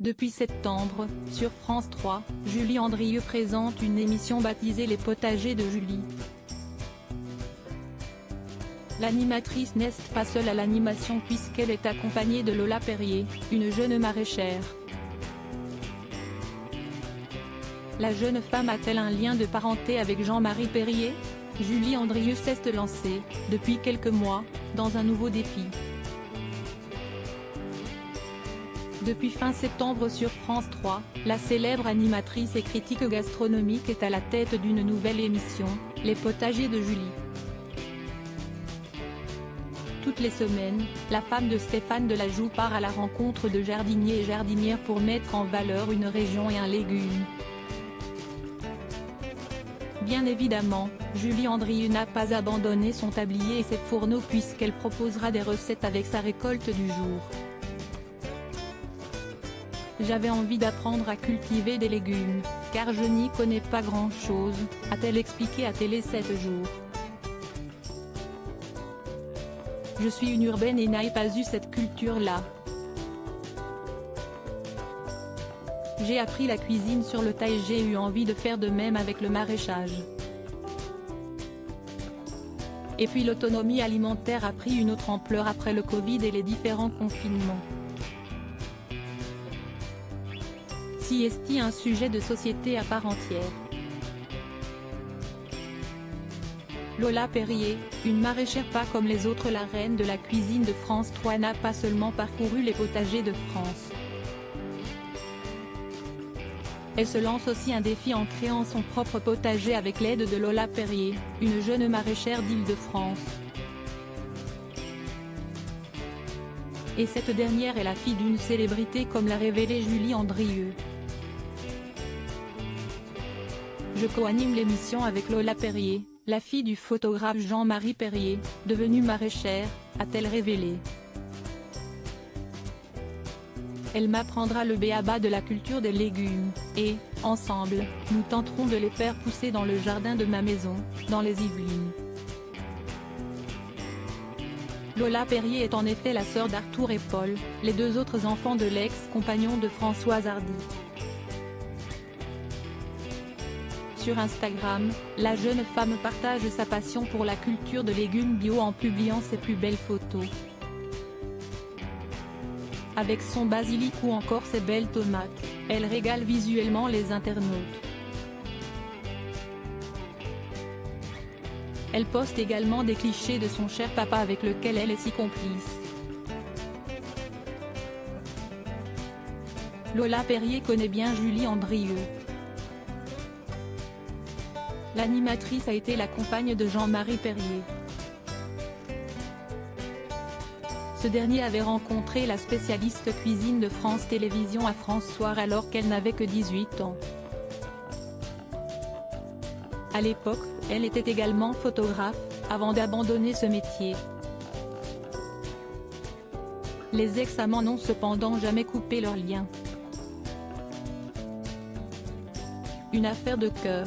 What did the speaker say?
Depuis septembre, sur France 3, Julie Andrieux présente une émission baptisée Les potagers de Julie. L'animatrice n'est pas seule à l'animation puisqu'elle est accompagnée de Lola Perrier, une jeune maraîchère. La jeune femme a-t-elle un lien de parenté avec Jean-Marie Perrier? Julie Andrieux s'est lancée, depuis quelques mois, dans un nouveau défi. Depuis fin septembre sur France 3, la célèbre animatrice et critique gastronomique est à la tête d'une nouvelle émission, Les potagers de Julie. Toutes les semaines, la femme de Stéphane Delajoux part à la rencontre de jardiniers et jardinières pour mettre en valeur une région et un légume. Bien évidemment, Julie Andrieux n'a pas abandonné son tablier et ses fourneaux puisqu'elle proposera des recettes avec sa récolte du jour. J'avais envie d'apprendre à cultiver des légumes, car je n'y connais pas grand-chose, a-t-elle expliqué à Télé 7 jours. Je suis une urbaine et n'ai pas eu cette culture-là. J'ai appris la cuisine sur le tas et j'ai eu envie de faire de même avec le maraîchage. Et puis l'autonomie alimentaire a pris une autre ampleur après le Covid et les différents confinements. Si est un sujet de société à part entière. Lola Perrier, une maraîchère pas comme les autres, la reine de la cuisine de France 3 n'a pas seulement parcouru les potagers de France. Elle se lance aussi un défi en créant son propre potager avec l'aide de Lola Perrier, une jeune maraîchère d'Île-de-France. Et cette dernière est la fille d'une célébrité comme l'a révélé Julie Andrieux. Je co-anime l'émission avec Lola Perrier, la fille du photographe Jean-Marie Perrier, devenue maraîchère, a-t-elle révélé. Elle m'apprendra le b.a.-ba de la culture des légumes, et, ensemble, nous tenterons de les faire pousser dans le jardin de ma maison, dans les Yvelines. Lola Perrier est en effet la sœur d'Arthur et Paul, les deux autres enfants de l'ex-compagnon de Françoise Hardy. Sur Instagram, la jeune femme partage sa passion pour la culture de légumes bio en publiant ses plus belles photos. Avec son basilic ou encore ses belles tomates, elle régale visuellement les internautes. Elle poste également des clichés de son cher papa avec lequel elle est si complice. Lola Perrier connaît bien Julie Andrieux. L'animatrice a été la compagne de Jean-Marie Perrier. Ce dernier avait rencontré la spécialiste cuisine de France Télévisions à France Soir alors qu'elle n'avait que 18 ans. À l'époque, elle était également photographe, avant d'abandonner ce métier. Les ex-amants n'ont cependant jamais coupé leur lien. Une affaire de cœur.